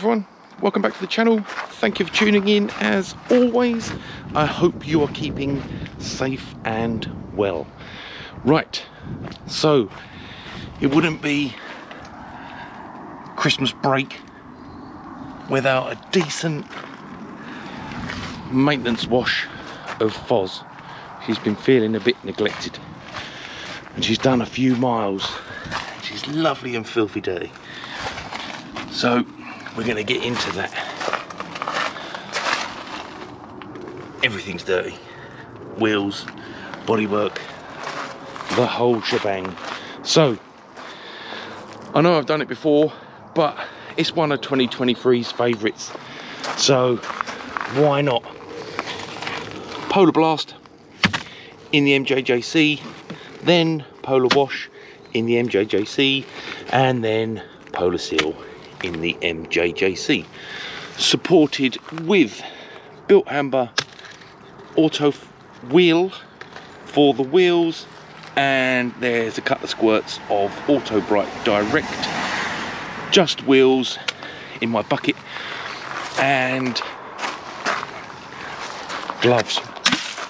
everyone, welcome back to the channel. Thank you for tuning in as always. I hope you are keeping safe and well. Right, so it wouldn't be Christmas break without a decent maintenance wash of Foz. She's been feeling a bit neglected and she's done a few miles. She's lovely and filthy dirty. So we're going to get into that. Everything's dirty. Wheels, bodywork, the whole shebang. So I know I've done it before, but it's one of 2023's favourites. So why not? Polar Blast in the Mjjc, then Polar Wash in the Mjjc, and then Polar Seal in the Mjjc, supported with built amber auto wheel for the wheels, and there's a couple of squirts of Auto Bright Direct just wheels in my bucket, and gloves.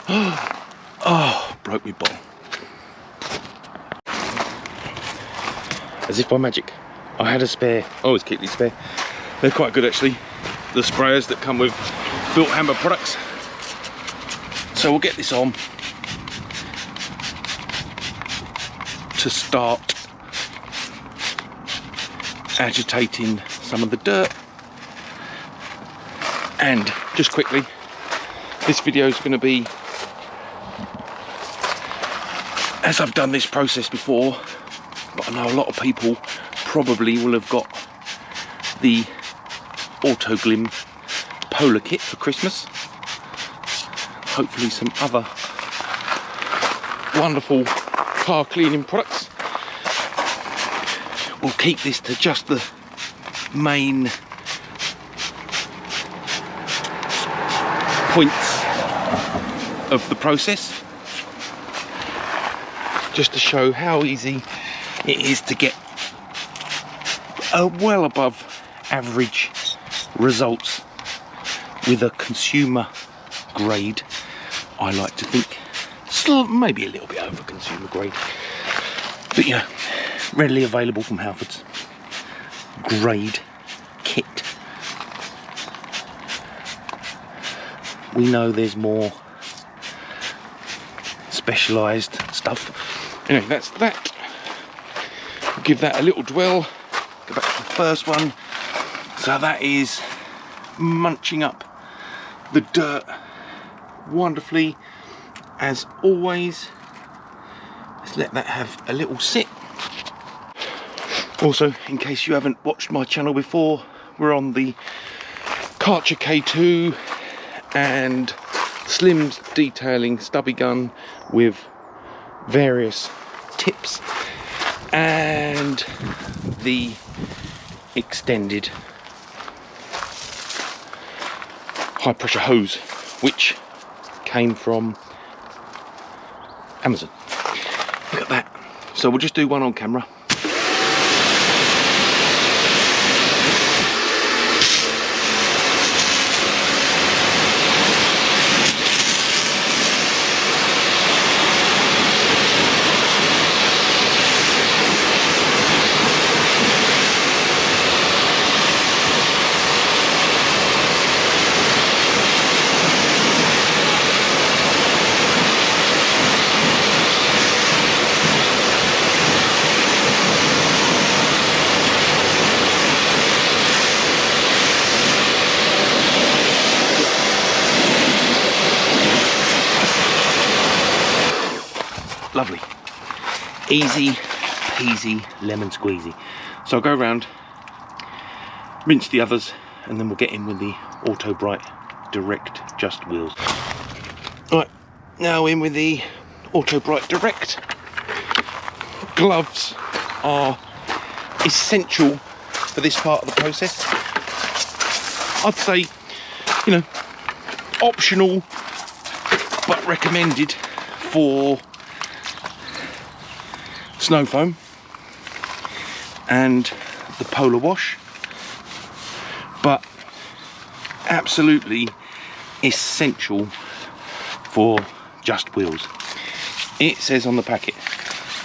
Oh, broke me bottle. As if by magic, I had a spare. I always keep these spare. They're quite good actually, the sprayers that come with built amber products. So we'll get this on to start agitating some of the dirt. And just quickly, this video is going to be, as I've done this process before, but I know a lot of people probably will have got the Autoglym Polar kit for Christmas. Hopefully some other wonderful car cleaning products. We'll keep this to just the main points of the process, just to show how easy it is to get well above average results with a consumer grade. I like to think still maybe a little bit over consumer grade, but you know, readily available from Halfords grade kit. We know there's more specialised stuff. Anyway, that's that. We'll give that a little dwell. Go back to the first one. So that is munching up the dirt wonderfully as always. Let's let that have a little sit. Also, in case you haven't watched my channel before, we're on the Karcher K2 and Slim's detailing stubby gun with various tips, and the extended high pressure hose which came from Amazon. Look at that. So we'll just do one on camera. Lovely, easy peasy lemon squeezy. So I'll go around, rinse the others, and then we'll get in with the Auto Bright Direct just wheels. Right, now in with the Auto Bright Direct. Gloves are essential for this part of the process. I'd say, you know, optional but recommended for snow foam and the Polar Wash, but absolutely essential for Just Wheels. It says on the packet,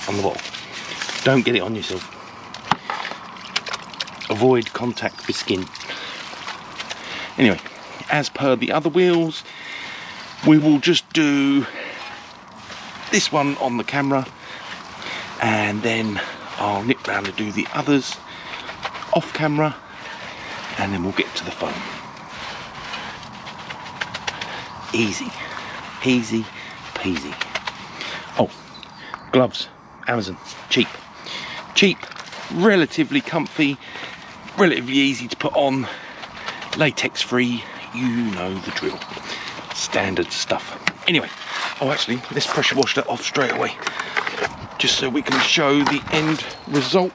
on the bottle, don't get it on yourself. Avoid contact with skin. Anyway, as per the other wheels, we will just do this one on the camera, and then I'll nip round and do the others off camera, and then we'll get to the foam. Easy, easy peasy. Oh, gloves, Amazon, cheap, relatively comfy, relatively easy to put on, latex free, you know the drill, standard stuff. Anyway, oh actually, let's pressure wash that off straight away, just so we can show the end result.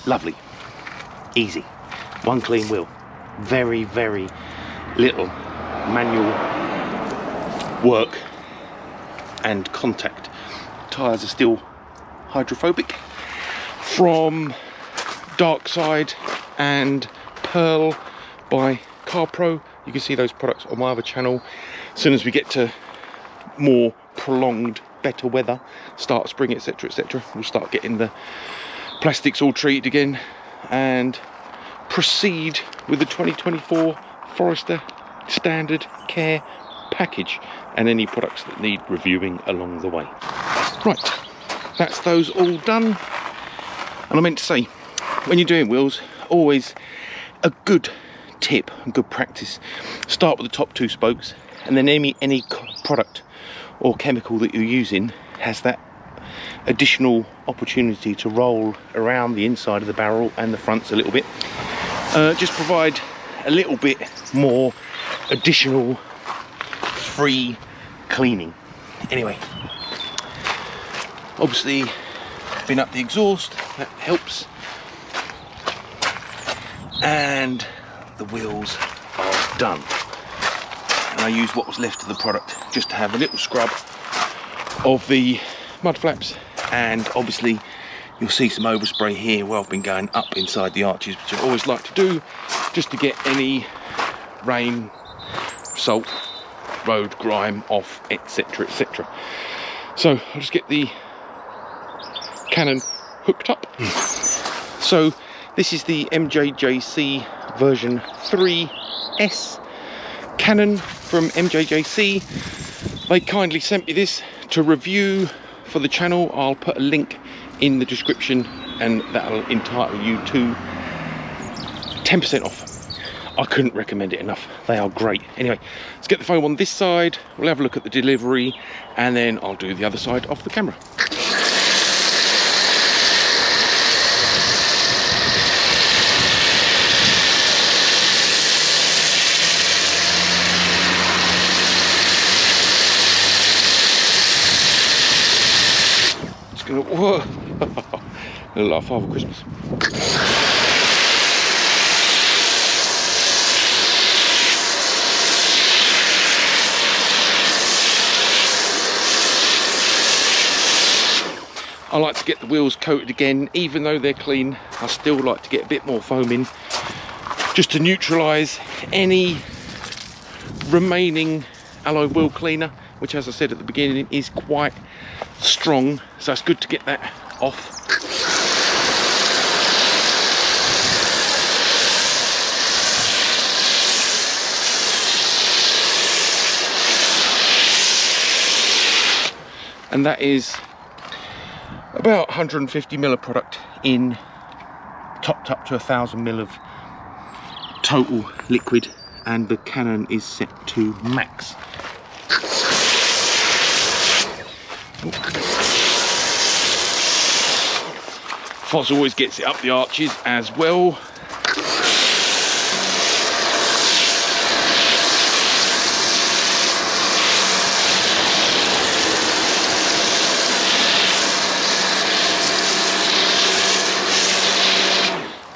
Lovely, easy, one clean wheel, very little manual work and contact. Tyres are still hydrophobic from Dark Side and Pearl by CarPro. You can see those products on my other channel. As soon as we get to more prolonged, better weather, start of spring, etc, we'll start getting the plastics all treated again and proceed with the 2024 Forester standard care package and any products that need reviewing along the way. Right, that's those all done. And I meant to say, when you're doing wheels, always a good tip and good practice, start with the top two spokes, and then any product or chemical that you're using has that additional opportunity to roll around the inside of the barrel and the fronts a little bit. Just provide a little bit more additional free cleaning. Anyway, obviously bin up the exhaust, that helps, and the wheels are done. And I used what was left of the product just to have a little scrub of the mud flaps, and obviously you'll see some overspray here where I've been going up inside the arches, which I always like to do just to get any rain, salt, road grime off, etc. So I'll just get the Canon hooked up. So this is the Mjjc version 3S Canon from Mjjc. They kindly sent me this to review for the channel. I'll put a link in the description and that'll entitle you to 10% off. I couldn't recommend it enough. They are great. Anyway, let's get the foam on this side, we'll have a look at the delivery, and then I'll do the other side off the camera. Whoa. A little like Father Christmas. I like to get the wheels coated again, even though they're clean. I still like to get a bit more foam in, just to neutralise any remaining alloy wheel cleaner, which, as I said at the beginning, is quite strong, so it's good to get that off. And that is about 150 ml of product in, topped up to 1000 ml of total liquid, and the Canon is set to max. Foz always gets it up the arches as well.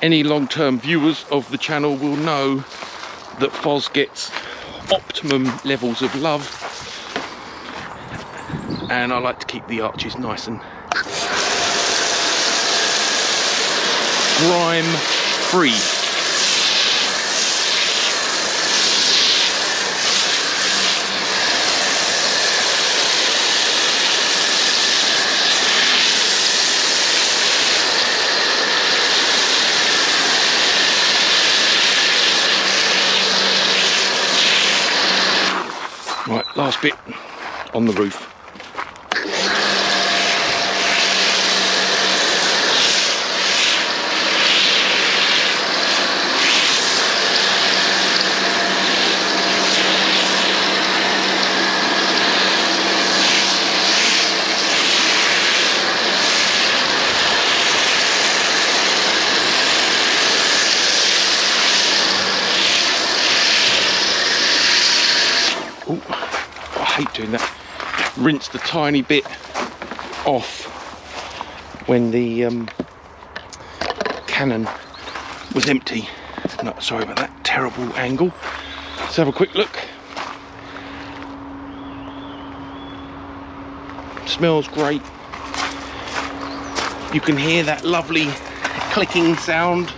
Any long-term viewers of the channel will know that Foz gets optimum levels of love, and I like to keep the arches nice and grime free. Right, last bit on the roof. Ooh, I hate doing that. Rinse the tiny bit off when the cannon was empty. No, sorry about that terrible angle. Let's have a quick look. Smells great. You can hear that lovely clicking sound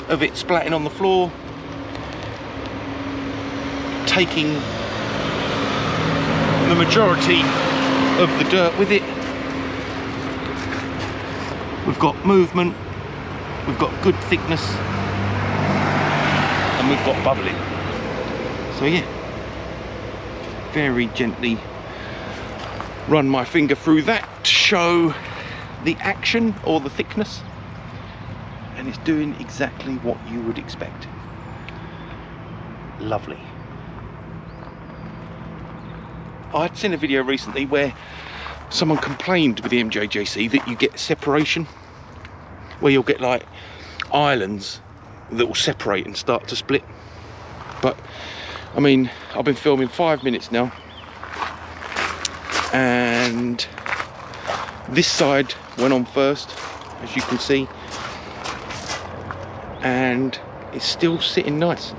of it splatting on the floor, taking the majority of the dirt with it. We've got movement, we've got good thickness, and we've got bubbling. So yeah, very gently run my finger through that to show the action or the thickness, and it's doing exactly what you would expect. Lovely. I'd seen a video recently where someone complained with the Mjjc that you get separation, where you'll get like islands that will separate and start to split. But I mean, I've been filming 5 minutes now, and this side went on first, as you can see, and it's still sitting nice.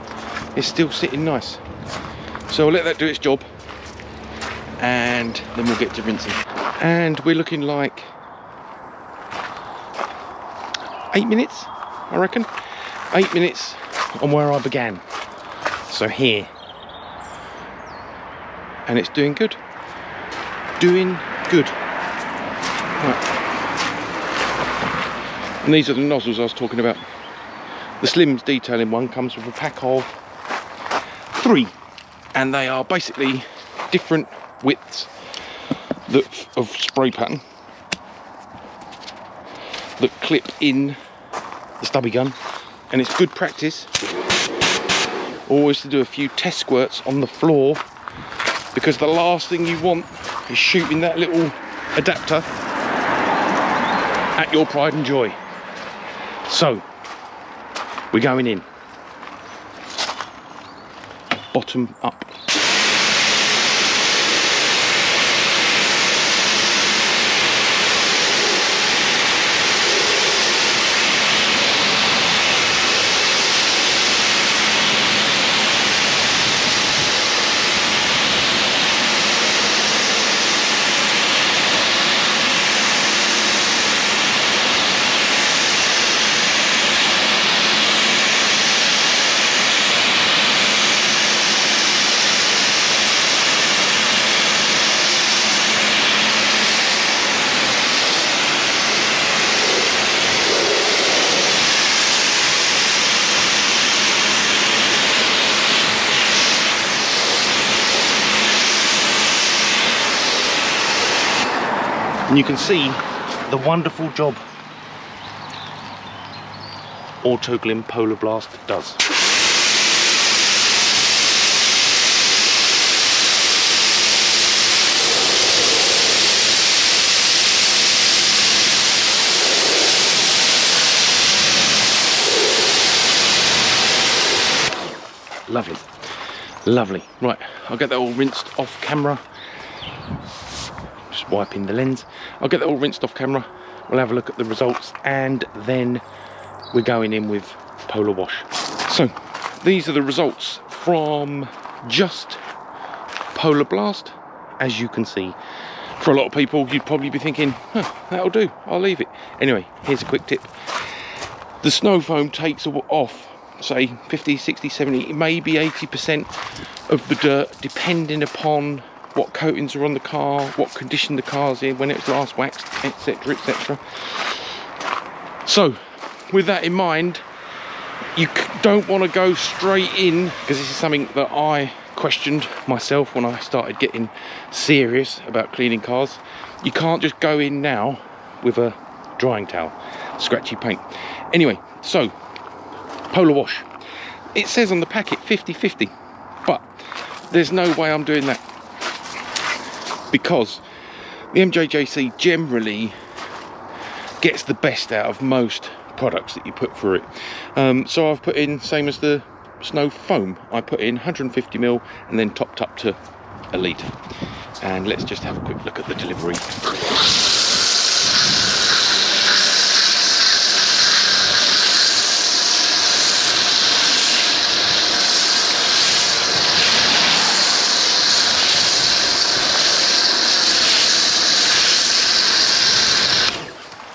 It's still sitting nice. So I'll let that do its job, and then we'll get to rinsing. And we're looking like 8 minutes, I reckon. 8 minutes on where I began. So here. And it's doing good. Doing good. Right. And these are the nozzles I was talking about. The Slims detailing one comes with a pack of 3. And they are basically different widths of spray pattern that clip in the stubby gun, and it's good practice always to do a few test squirts on the floor, because the last thing you want is shooting that little adapter at your pride and joy. So we're going in bottom up. And you can see the wonderful job Autoglym Polar Blast does. Lovely, lovely. Right, I'll get that all rinsed off camera. Just wiping the lens. I'll get that all rinsed off camera. We'll have a look at the results, and then we're going in with Polar Wash. So these are the results from just Polar Blast. As you can see, for a lot of people you'd probably be thinking, that'll do, I'll leave it. Anyway, here's a quick tip. The snow foam takes off, say 50, 60, 70, maybe 80% of the dirt, depending upon what coatings are on the car, what condition the car's in, when it was last waxed, etc, etc. So with that in mind, you don't want to go straight in, because this is something that I questioned myself when I started getting serious about cleaning cars. You can't just go in now with a drying towel, scratchy paint. Anyway, so Polar Wash, it says on the packet 50-50, but there's no way I'm doing that, because the MJJC generally gets the best out of most products that you put through it. So I've put in, same as the snow foam, I put in 150ml and then topped up to a litre. And let's just have a quick look at the delivery.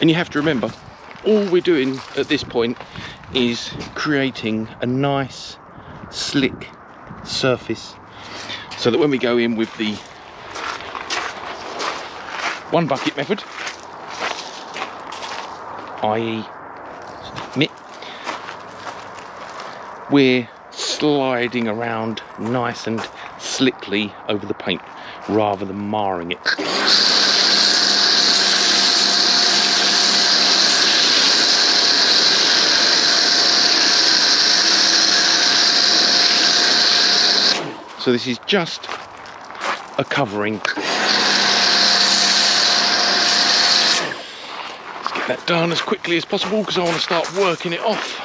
And you have to remember, all we're doing at this point is creating a nice slick surface, so that when we go in with the one bucket method, i.e. mitt, we're sliding around nice and slickly over the paint rather than marring it. So this is just a covering. Let's get that done as quickly as possible, because I want to start working it off.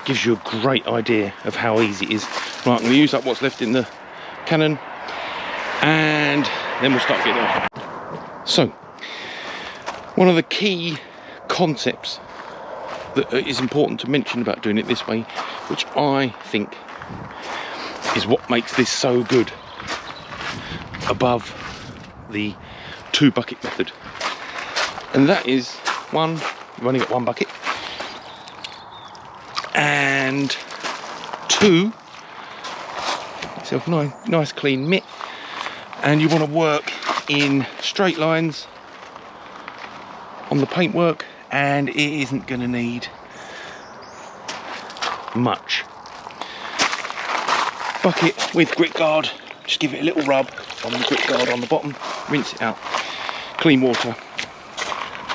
Gives you a great idea of how easy it is. Right, I'm going to use up what's left in the cannon, and then we'll start getting off. So, one of the key concepts that is important to mention about doing it this way, which I think is what makes this so good above the 2 bucket method, and that is, one, you've only got 1 bucket, and 2, yourself a nice clean mitt, and you want to work in straight lines on the paintwork, and it isn't going to need much. Bucket with grit guard, just give it a little rub on the grit guard on the bottom, rinse it out, clean water.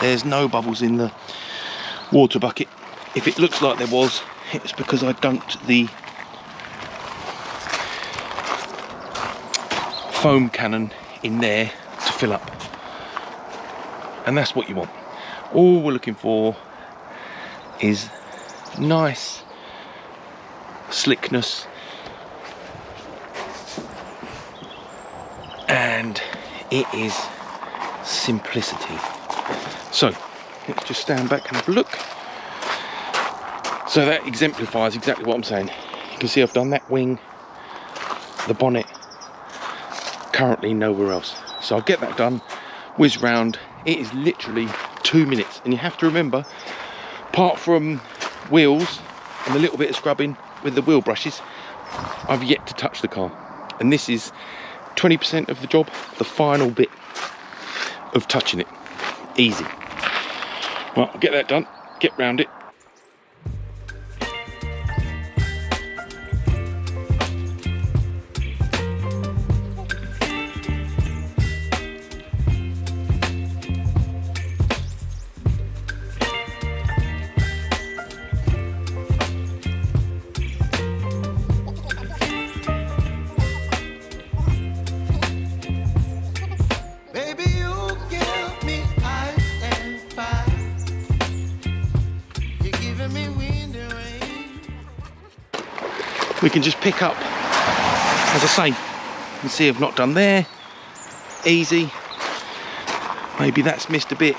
There's no bubbles in the water bucket. If it looks like there was, it's because I dunked the foam cannon in there to fill up, and that's what you want. All we're looking for is nice slickness, and it is simplicity. So let's just stand back and have a look. So that exemplifies exactly what I'm saying. You can see I've done that wing, the bonnet, currently nowhere else. So I'll get that done, whiz round. It is literally 2 minutes, and you have to remember, apart from wheels and a little bit of scrubbing with the wheel brushes, I've yet to touch the car, and this is 20% of the job, the final bit of touching it. Easy. Well, I'll get that done, get round it. we can just pick up, as I say. You can see I've not done there. Easy. Maybe that's missed a bit.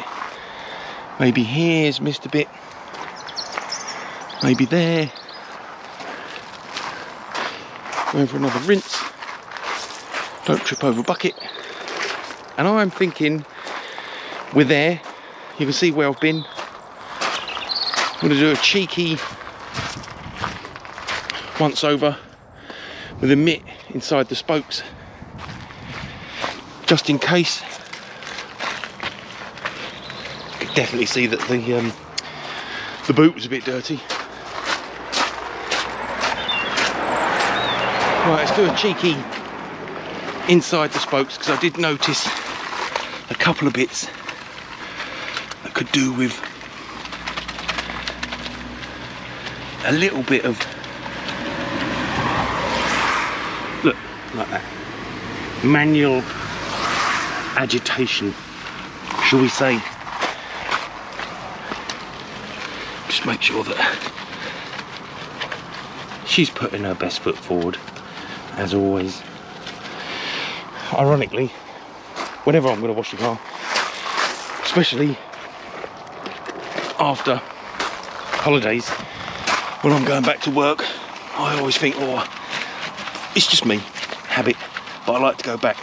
Maybe here's missed a bit. Maybe there. Going for another rinse. Don't trip over a bucket. And I'm thinking we're there. You can see where I've been. I'm going to do a cheeky once over with a mitt inside the spokes, just in case. You could definitely see that the boot was a bit dirty. Right, let's do a cheeky inside the spokes, because I did notice a couple of bits that could do with a little bit of, look, like that, manual agitation, shall we say. Just make sure that she's putting her best foot forward, as always. Ironically, whenever I'm going to wash the car, especially after holidays, when I'm going back to work, I always think, oh, it's just me, habit, but I like to go back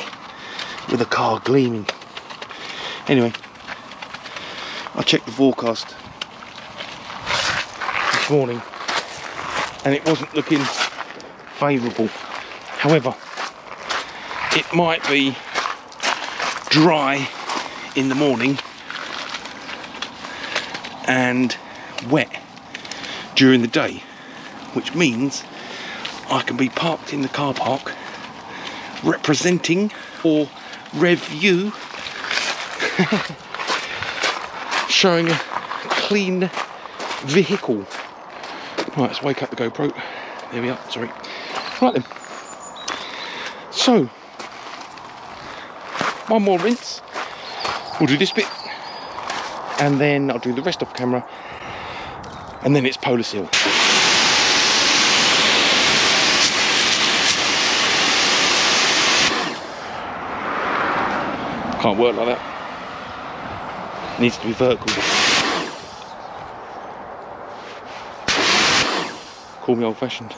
with the car gleaming. Anyway, I checked the forecast this morning and it wasn't looking favourable. However, it might be dry in the morning and wet during the day, which means I can be parked in the car park representing for Rev-you, showing a clean vehicle. Right, let's wake up the GoPro. There we are, sorry. Right then. So, one more rinse. We'll do this bit, and then I'll do the rest off camera, and then it's Polar Seal. Can't work like that. Needs to be vertical. Call me old-fashioned.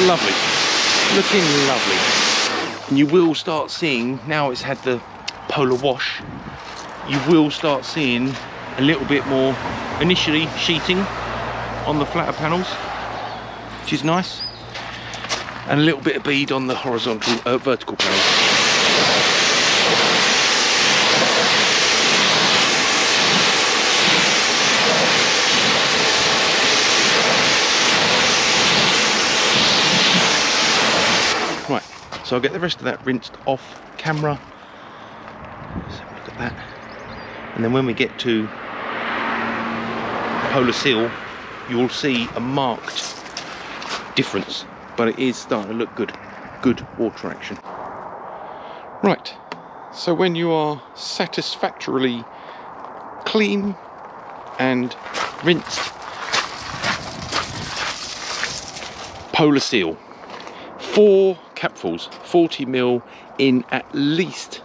Lovely, looking lovely. And you will start seeing, now it's had the Polar wash, you will start seeing a little bit more, initially, sheeting on the flatter panels, which is nice, and a little bit of bead on the horizontal, vertical panels. Right, so I'll get the rest of that rinsed off camera. Let's have a look at that. And then when we get to Polar Seal, you'll see a marked difference, but it is starting to look good. Good water action. Right, so when you are satisfactorily clean and rinsed, Polar Seal, 4 capfuls, 40ml in at least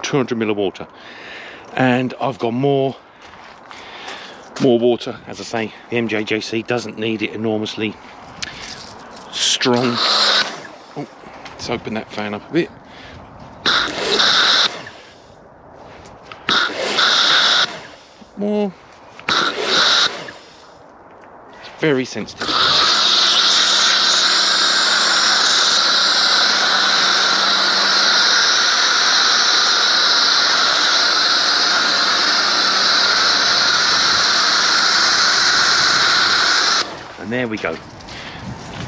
200ml of water. And I've got more water, as I say. The Mjjc doesn't need it enormously strong. Oh, let's open that fan up a bit. More. It's very sensitive. And there we go.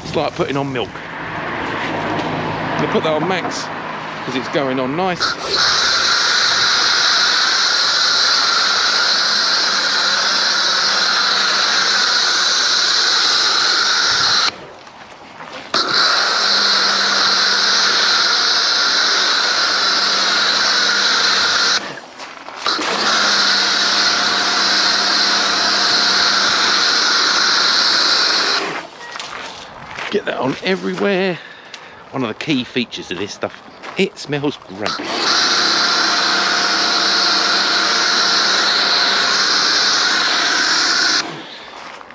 It's like putting on milk. I'm going to put that on max because it's going on nice. Get that on everywhere. One of the key features of this stuff, it smells great.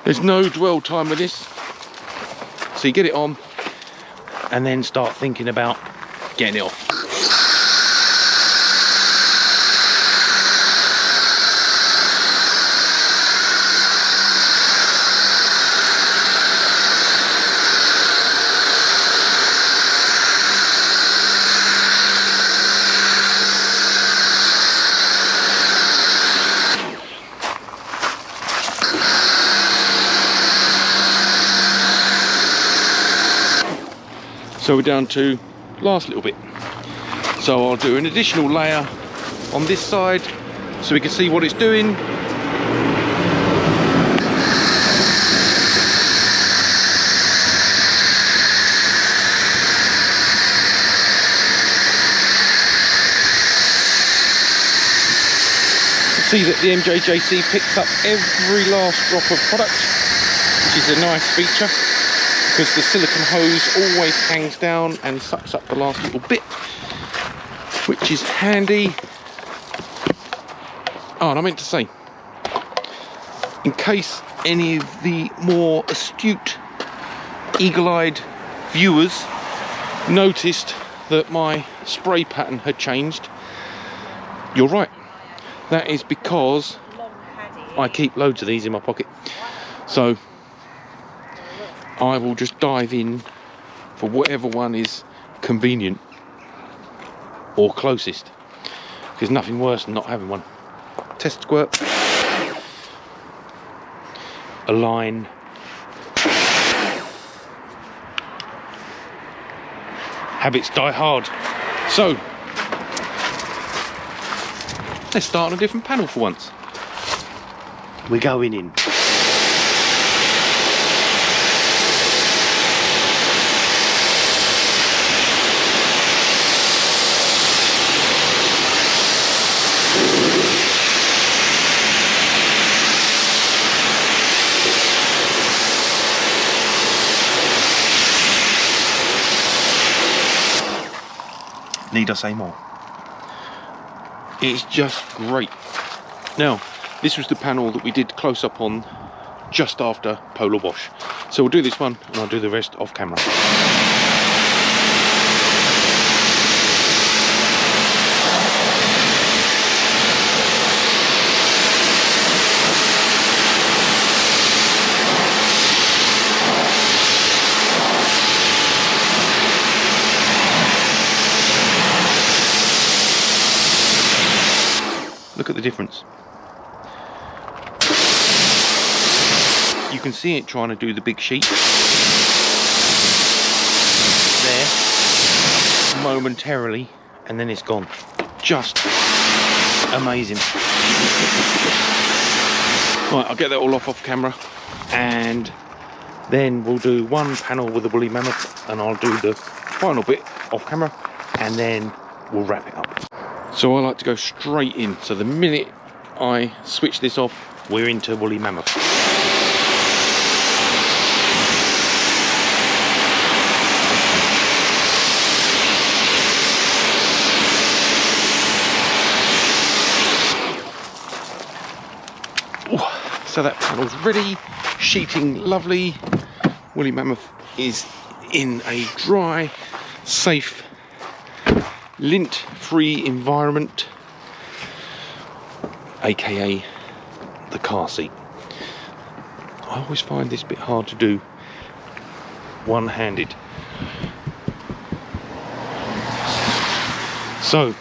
There's no dwell time with this, so you get it on and then start thinking about getting it off. So we're down to last little bit. So I'll do an additional layer on this side so we can see what it's doing. See that the Mjjc picks up every last drop of product, which is a nice feature, because the silicone hose always hangs down and sucks up the last little bit, which is handy. Oh, and I meant to say, in case any of the more astute, eagle-eyed viewers noticed that my spray pattern had changed, you're right. That is because I keep loads of these in my pocket. So I will just dive in for whatever one is convenient or closest. There's nothing worse than not having one. Test squirt, a line, habits die hard. So let's start on a different panel for once. We're going in. Need I say more? It's just great. Now, this was the panel that we did close up on just after Polar Wash. So we'll do this one and I'll do the rest off camera. Look at the difference. You can see it trying to do the big sheet there momentarily, and then it's gone. Just amazing. Right, I'll get that all off camera, and then we'll do one panel with the woolly mammoth, and I'll do the final bit off camera, and then we'll wrap it up. So I like to go straight in, so the minute I switch this off, we're into woolly mammoth. Ooh, so that panel's ready, sheeting lovely. Woolly mammoth is in a dry, safe, lint-free environment, aka the car seat. I always find this bit hard to do one-handed. So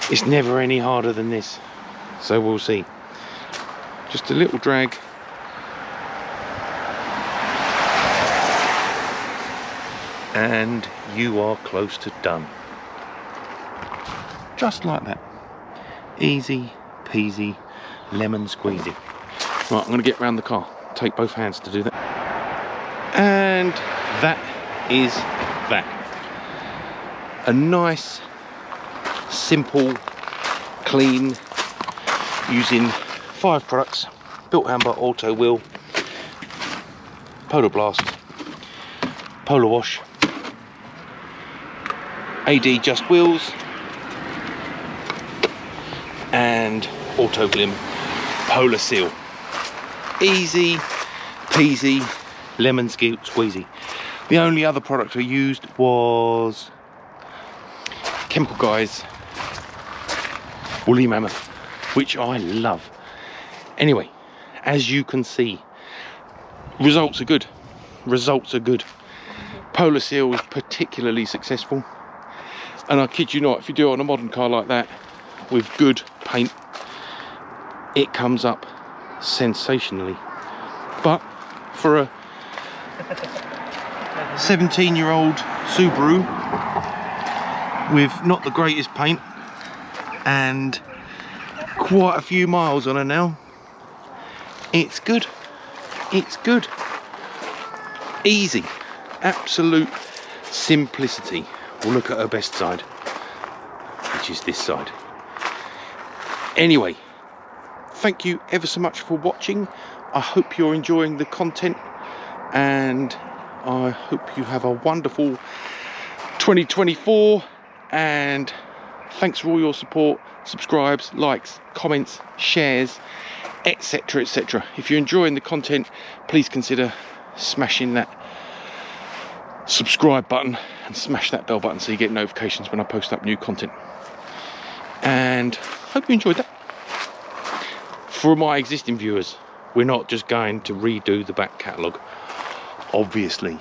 it's never any harder than this, so we'll see. Just a little drag, and you are close to done. Just like that. Easy peasy, lemon squeezy. Right, I'm going to get around the car. Take both hands to do that. And that is that. A nice, simple, clean, using 5 products, built handbar, auto wheel, Polar Blast, Polar Wash, AD Just Wheels, and Autoglym Polar Seal. Easy peasy, lemon squeezy. The only other product I used was Chemical Guys Woolly Mammoth, which I love. Anyway, as you can see, results are good. Results are good. Polar Seal was particularly successful, and I kid you not, if you do it on a modern car like that with good paint, it comes up sensationally. But for a 17-year-old Subaru with not the greatest paint and quite a few miles on her now, it's good. It's good. Easy. Absolute simplicity. We'll look at her best side, which is this side. Anyway, thank you ever so much for watching. I hope you're enjoying the content, and I hope you have a wonderful 2024, and thanks for all your support, subscribes, likes, comments, shares, etc, etc. If you're enjoying the content, please consider smashing that subscribe button and smash that bell button so you get notifications when I post up new content. And hope you enjoyed that. For my existing viewers, we're not just going to redo the back catalogue. Obviously,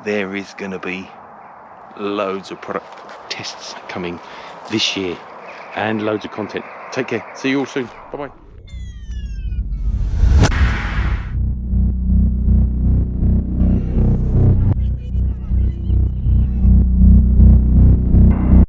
there is going to be loads of product tests coming this year and loads of content. Take care. See you all soon. Bye bye.